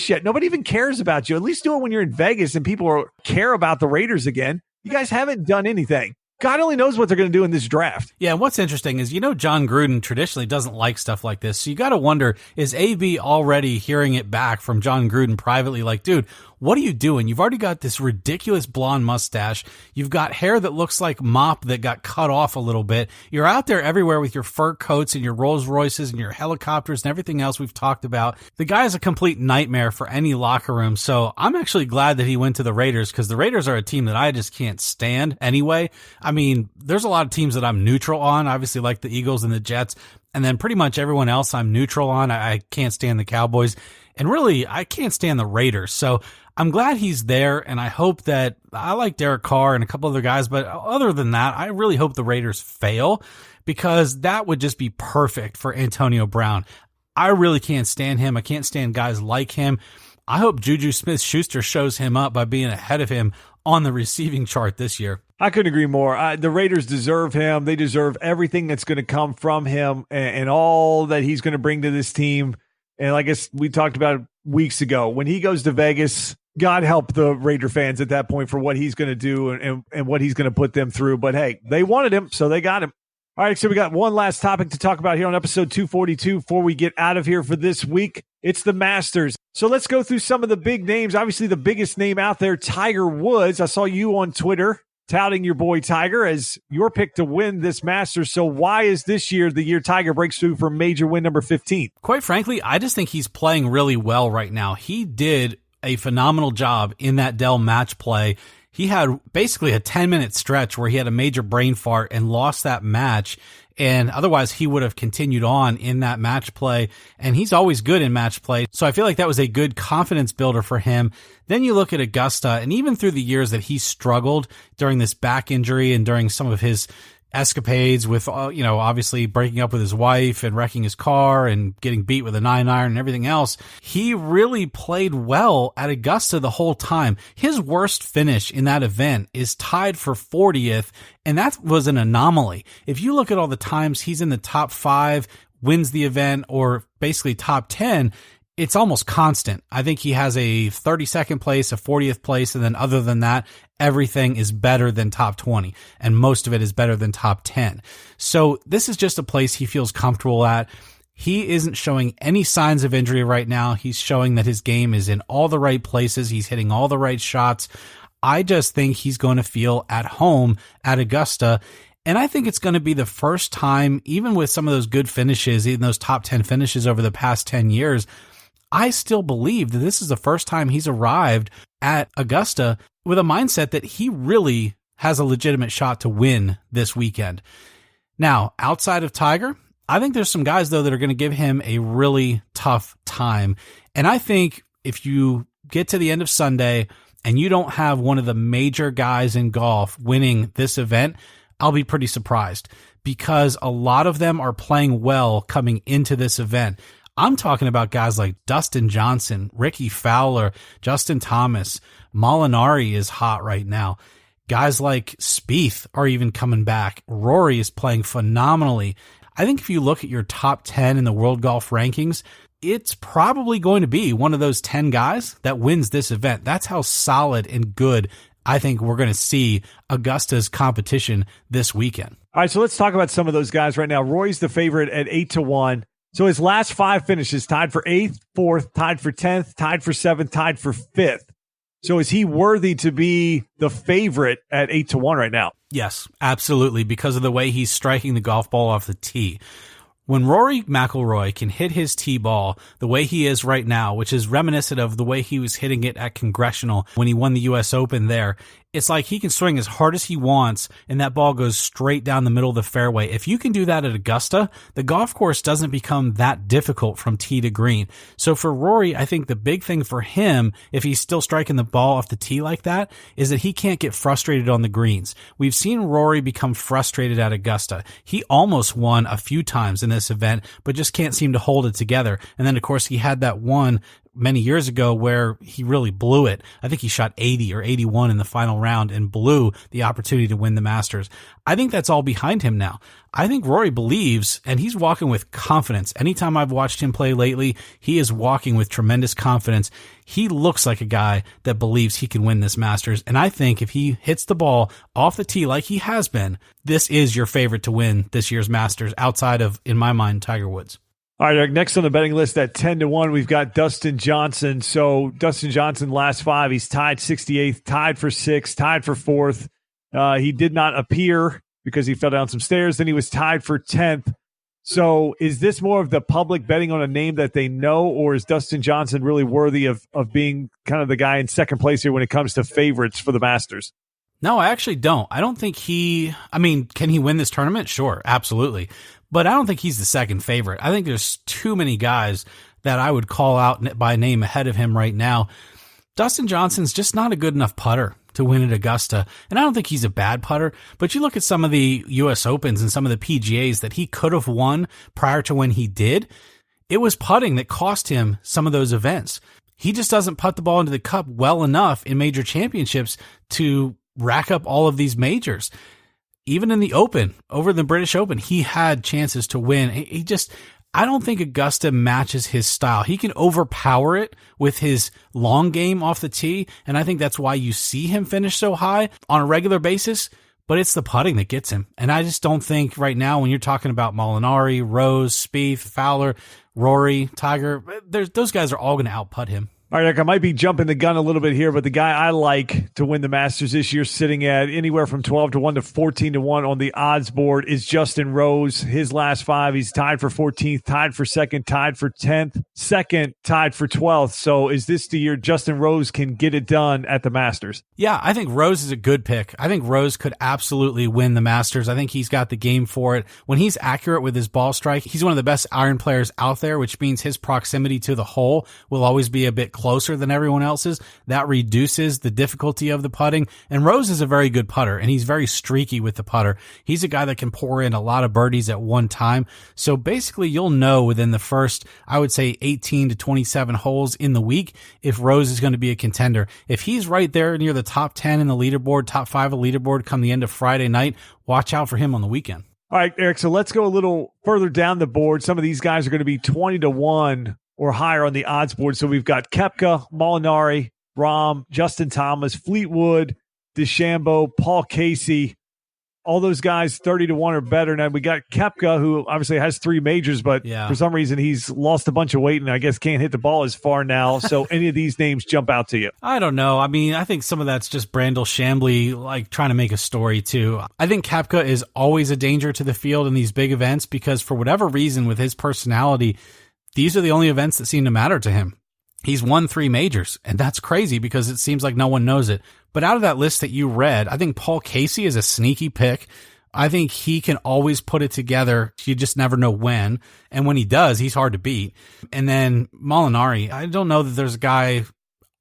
yet. Nobody even cares about you. At least do it when you're in Vegas and people care about the Raiders again. You guys haven't done anything. God only knows what they're going to do in this draft. Yeah, and what's interesting is, John Gruden traditionally doesn't like stuff like this. So you got to wonder, is AB already hearing it back from John Gruden privately? Like, dude, what are you doing? You've already got this ridiculous blonde mustache. You've got hair that looks like mop that got cut off a little bit. You're out there everywhere with your fur coats and your Rolls Royces and your helicopters and everything else we've talked about. The guy is a complete nightmare for any locker room. So I'm actually glad that he went to the Raiders, because the Raiders are a team that I just can't stand anyway. I mean, there's a lot of teams that I'm neutral on, obviously, like the Eagles and the Jets. And then pretty much everyone else I'm neutral on. I can't stand the Cowboys. And really, I can't stand the Raiders. So I'm glad he's there, and I hope that I like Derek Carr and a couple other guys, but other than that, I really hope the Raiders fail, because that would just be perfect for Antonio Brown. I really can't stand him. I can't stand guys like him. I hope Juju Smith-Schuster shows him up by being ahead of him on the receiving chart this year. I couldn't agree more. The Raiders deserve him. They deserve everything that's going to come from him and all that he's going to bring to this team. And I guess we talked about it weeks ago. When he goes to Vegas, God help the Raider fans at that point for what he's going to do and what he's going to put them through. But hey, they wanted him, so they got him. All right, so we got one last topic to talk about here on episode 242 before we get out of here for this week. It's the Masters. So let's go through some of the big names. Obviously, the biggest name out there, Tiger Woods. I saw you on Twitter touting your boy Tiger as your pick to win this Masters. So why is this year the year Tiger breaks through for major win number 15? Quite frankly, I just think he's playing really well right now. He did a phenomenal job in that Dell match play. He had basically a 10-minute stretch where he had a major brain fart and lost that match. And otherwise, he would have continued on in that match play. And he's always good in match play. So I feel like that was a good confidence builder for him. Then you look at Augusta, and even through the years that he struggled during this back injury and during some of his escapades with, obviously breaking up with his wife and wrecking his car and getting beat with a 9-iron and everything else, he really played well at Augusta the whole time. His worst finish in that event is tied for 40th, and that was an anomaly. If you look at all the times he's in the top 5, wins the event, or basically top 10, it's almost constant. I think he has a 32nd place, a 40th place, and then other than that, everything is better than top 20, and most of it is better than top 10. So this is just a place he feels comfortable at. He isn't showing any signs of injury right now. He's showing that his game is in all the right places. He's hitting all the right shots. I just think he's going to feel at home at Augusta. And I think it's going to be the first time, even with some of those good finishes, even those top 10 finishes over the past 10 years, I still believe that this is the first time he's arrived at Augusta with a mindset that he really has a legitimate shot to win this weekend. Now, outside of Tiger, I think there's some guys, though, that are going to give him a really tough time. And I think if you get to the end of Sunday and you don't have one of the major guys in golf winning this event, I'll be pretty surprised, because a lot of them are playing well coming into this event. I'm talking about guys like Dustin Johnson, Ricky Fowler, Justin Thomas. Molinari is hot right now. Guys like Spieth are even coming back. Rory is playing phenomenally. I think if you look at your top 10 in the world golf rankings, it's probably going to be one of those 10 guys that wins this event. That's how solid and good I think we're going to see Augusta's competition this weekend. All right, so let's talk about some of those guys right now. Rory's the favorite at 8-1. So his last 5 finishes, tied for 8th, 4th, tied for 10th, tied for 7th, tied for 5th. So is he worthy to be the favorite at 8-1 right now? Yes, absolutely, because of the way he's striking the golf ball off the tee. When Rory McIlroy can hit his tee ball the way he is right now, which is reminiscent of the way he was hitting it at Congressional when he won the U.S. Open there, it's like he can swing as hard as he wants, and that ball goes straight down the middle of the fairway. If you can do that at Augusta, the golf course doesn't become that difficult from tee to green. So for Rory, I think the big thing for him, if he's still striking the ball off the tee like that, is that he can't get frustrated on the greens. We've seen Rory become frustrated at Augusta. He almost won a few times in this event, but just can't seem to hold it together. And then, of course, he had that one many years ago where he really blew it. I think he shot 80 or 81 in the final round and blew the opportunity to win the Masters. I think that's all behind him now. I think Rory believes, and he's walking with confidence. Anytime I've watched him play lately, he is walking with tremendous confidence. He looks like a guy that believes he can win this Masters. And I think if he hits the ball off the tee like he has been, this is your favorite to win this year's Masters outside of, in my mind, Tiger Woods. All right, Eric, next on the betting list at 10-1, we've got Dustin Johnson. So Dustin Johnson, last 5, he's tied 68th, tied for 6th, tied for 4th. He did not appear because he fell down some stairs. Then he was tied for 10th. So is this more of the public betting on a name that they know, or is Dustin Johnson really worthy of being kind of the guy in second place here when it comes to favorites for the Masters? No, I actually don't. I don't think can he win this tournament? Sure, absolutely. But I don't think he's the second favorite. I think there's too many guys that I would call out by name ahead of him right now. Dustin Johnson's just not a good enough putter to win at Augusta. And I don't think he's a bad putter, but you look at some of the U.S. Opens and some of the PGAs that he could have won prior to when he did. It was putting that cost him some of those events. He just doesn't putt the ball into the cup well enough in major championships to rack up all of these majors. Even in the Open, over the British Open, he had chances to win. I don't think Augusta matches his style. He can overpower it with his long game off the tee, and I think that's why you see him finish so high on a regular basis, but it's the putting that gets him. And I just don't think right now when you're talking about Molinari, Rose, Spieth, Fowler, Rory, Tiger, those guys are all going to outputt him. All right, Eric, I might be jumping the gun a little bit here, but the guy I like to win the Masters this year, sitting at anywhere from 12-1 to 14-1 on the odds board, is Justin Rose. His last 5, he's tied for 14th, tied for 2nd, tied for 10th, 2nd, tied for 12th. So is this the year Justin Rose can get it done at the Masters? Yeah, I think Rose is a good pick. I think Rose could absolutely win the Masters. I think he's got the game for it. When he's accurate with his ball strike, he's one of the best iron players out there, which means his proximity to the hole will always be a bit closer than everyone else's. That reduces the difficulty of the putting. And Rose is a very good putter, and he's very streaky with the putter. He's a guy that can pour in a lot of birdies at one time. So basically, you'll know within the first, I would say, 18 to 27 holes in the week if Rose is going to be a contender. If he's right there near the top 10 in the leaderboard, top 5 of the leaderboard come the end of Friday night, watch out for him on the weekend. All right, Eric, so let's go a little further down the board. Some of these guys are going to be 20-1 or higher on the odds board. So we've got Koepka, Molinari, Rahm, Justin Thomas, Fleetwood, DeChambeau, Paul Casey. All those guys 30-1 or better. Now we got Koepka, who obviously has 3 majors, but for some reason he's lost a bunch of weight and I guess can't hit the ball as far now. So any of these names jump out to you? I don't know. I mean, I think some of that's just Brandel Chambly like trying to make a story too. I think Koepka is always a danger to the field in these big events because for whatever reason with his personality, these are the only events that seem to matter to him. He's won 3 majors, and that's crazy because it seems like no one knows it. But out of that list that you read, I think Paul Casey is a sneaky pick. I think he can always put it together. You just never know when. And when he does, he's hard to beat. And then Molinari, I don't know that there's a guy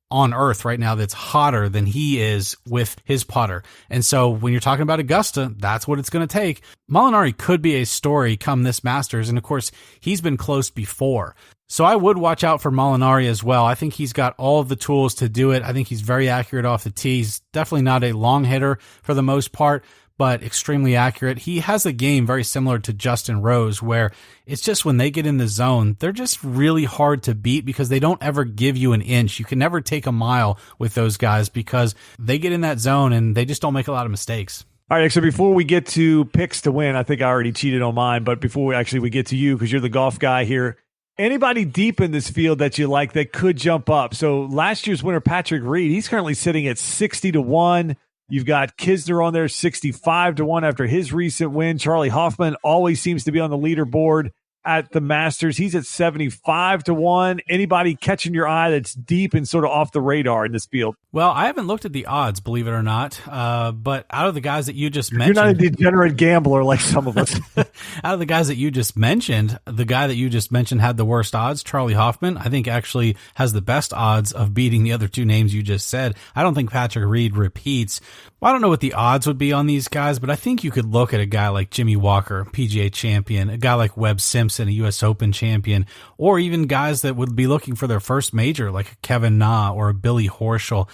on earth right now that's hotter than he is with his putter. And so when you're talking about Augusta, that's what it's going to take. Molinari could be a story come this Masters. And of course, he's been close before. So I would watch out for Molinari as well. I think he's got all of the tools to do it. I think he's very accurate off the tee. He's definitely not a long hitter for the most part, but extremely accurate. He has a game very similar to Justin Rose, where it's just when they get in the zone, they're just really hard to beat because they don't ever give you an inch. You can never take a mile with those guys because they get in that zone and they just don't make a lot of mistakes. All right, so before we get to picks to win, I think I already cheated on mine, but before we get to you, because you're the golf guy here, anybody deep in this field that you like that could jump up? So last year's winner, Patrick Reed, he's currently sitting at 60-1. You've got Kisner on there, 65-1 after his recent win. Charlie Hoffman always seems to be on the leaderboard at the Masters. He's at 75-1. Anybody catching your eye that's deep and sort of off the radar in this field? Well, I haven't looked at the odds, believe it or not. But out of the guys that you just mentioned, you're not a degenerate gambler like some of us. Out of the guys that you just mentioned, the guy that you just mentioned had the worst odds, Charlie Hoffman, I think actually has the best odds of beating the other 2 names you just said. I don't think Patrick Reed repeats. Well, I don't know what the odds would be on these guys, but I think you could look at a guy like Jimmy Walker, PGA champion, a guy like Webb Simpson, Thompson, a U.S. Open champion, or even guys that would be looking for their first major, like a Kevin Na or a Billy Horschel.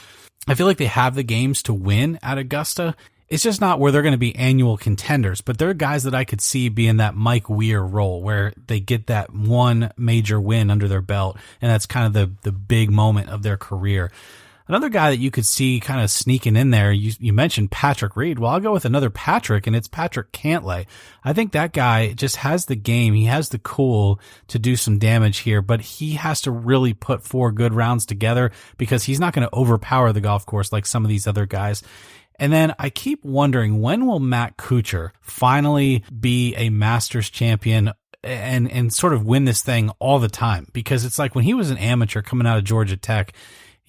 I feel like they have the games to win at Augusta. It's just not where they're going to be annual contenders, but they're guys that I could see being that Mike Weir role where they get that one major win under their belt, and that's kind of the big moment of their career. Another guy that you could see kind of sneaking in there, you mentioned Patrick Reed. Well, I'll go with another Patrick, and it's Patrick Cantlay. I think that guy just has the game. He has the cool to do some damage here, but he has to really put 4 good rounds together because he's not going to overpower the golf course like some of these other guys. And then I keep wondering, when will Matt Kuchar finally be a Masters champion and sort of win this thing all the time? Because it's like when he was an amateur coming out of Georgia Tech,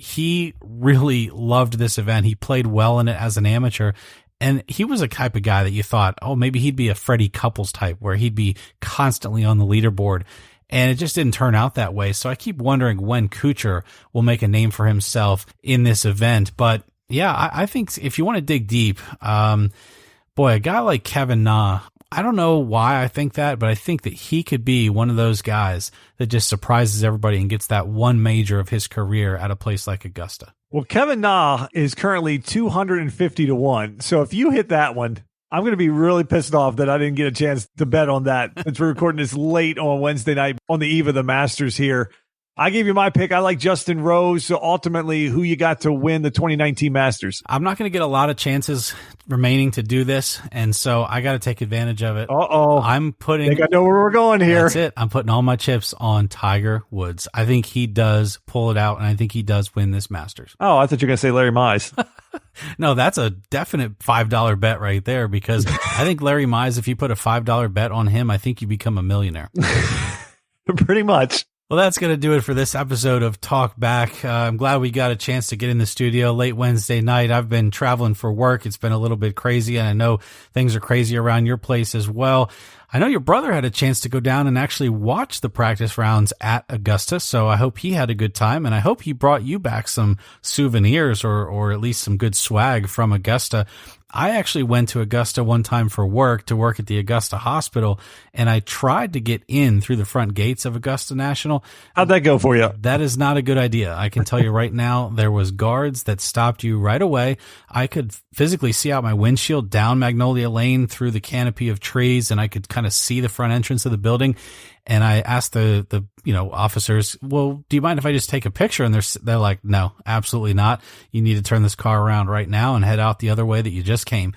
he really loved this event. He played well in it as an amateur. And he was a type of guy that you thought, oh, maybe he'd be a Freddie Couples type where he'd be constantly on the leaderboard. And it just didn't turn out that way. So I keep wondering when Kuchar will make a name for himself in this event. But yeah, I think if you want to dig deep, boy, a guy like Kevin Na, I don't know why I think that, but I think that he could be one of those guys that just surprises everybody and gets that one major of his career at a place like Augusta. Well, Kevin Na is currently 250 to 1. So if you hit that one, I'm going to be really pissed off that I didn't get a chance to bet on that since we're recording this late on Wednesday night on the eve of the Masters here. I gave you my pick. I like Justin Rose. So ultimately, who you got to win the 2019 Masters? I'm not going to get a lot of chances remaining to do this, and so I got to take advantage of it. I think I know where we're going here. That's it. I'm putting all my chips on Tiger Woods. I think he does pull it out, and I think he does win this Masters. Oh, I thought you were going to say Larry Mize. No, that's a definite $5 bet right there, because I think Larry Mize, if you put a $5 bet on him, I think you become a millionaire. Pretty much. Well, that's going to do it for this episode of Talk Back. I'm glad we got a chance to get in the studio late Wednesday night. I've been traveling for work. It's been a little bit crazy, and I know things are crazy around your place as well. I know your brother had a chance to go down and actually watch the practice rounds at Augusta, so I hope he had a good time, and I hope he brought you back some souvenirs or at least some good swag from Augusta. I actually went to Augusta one time for work, to work at the Augusta Hospital, and I tried to get in through the front gates of Augusta National. How'd that go for you? That is not a good idea. I can tell you right now, there was guards that stopped you right away. I could physically see out my windshield down Magnolia Lane through the canopy of trees, and I could kind of see the front entrance of the building. And I asked the officers, well, do you mind if I just take a picture? And they're like, no, absolutely not. You need to turn this car around right now and head out the other way that you just came.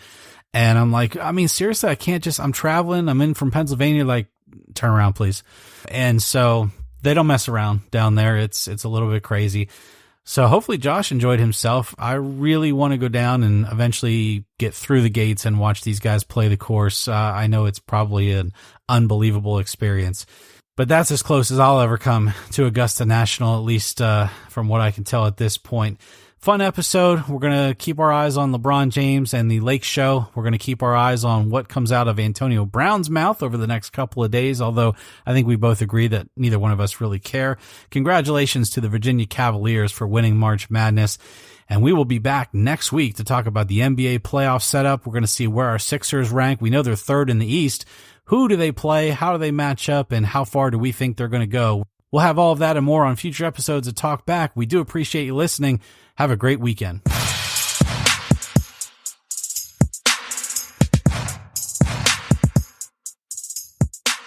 And I'm like, I mean, seriously, I can't I'm traveling. I'm in from Pennsylvania. Like, turn around, please. And so they don't mess around down there. It's a little bit crazy. So hopefully Josh enjoyed himself. I really want to go down and eventually get through the gates and watch these guys play the course. I know it's probably an unbelievable experience, but that's as close as I'll ever come to Augusta National, at least from what I can tell at this point. Fun episode. We're going to keep our eyes on LeBron James and the Lake Show. We're going to keep our eyes on what comes out of Antonio Brown's mouth over the next couple of days, although I think we both agree that neither one of us really care. Congratulations to the Virginia Cavaliers for winning March Madness. And we will be back next week to talk about the NBA playoff setup. We're going to see where our Sixers rank. We know they're third in the East. Who do they play? How do they match up? And how far do we think they're going to go? We'll have all of that and more on future episodes of Talk Back. We do appreciate you listening. Have a great weekend.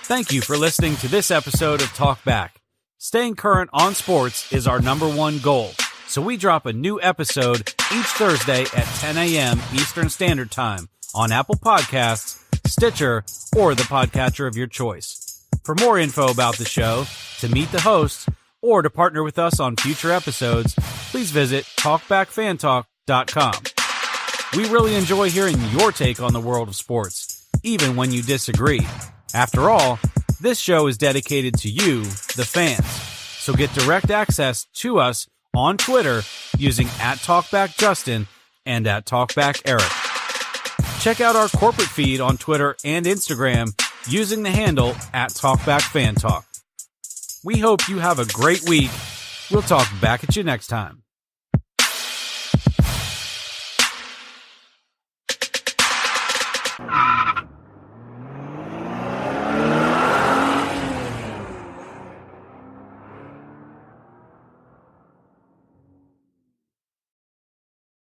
Thank you for listening to this episode of Talk Back. Staying current on sports is our #1 goal, so we drop a new episode each Thursday at 10 a.m. Eastern Standard Time on Apple Podcasts, Stitcher, or the podcatcher of your choice. For more info about the show, to meet the hosts, or to partner with us on future episodes, please visit TalkBackFanTalk.com. We really enjoy hearing your take on the world of sports, even when you disagree. After all, this show is dedicated to you, the fans. So get direct access to us on Twitter using @TalkBackJustin and @TalkBackEric. Check out our corporate feed on Twitter and Instagram using the handle @TalkBackFanTalk. We hope you have a great week. We'll talk back at you next time.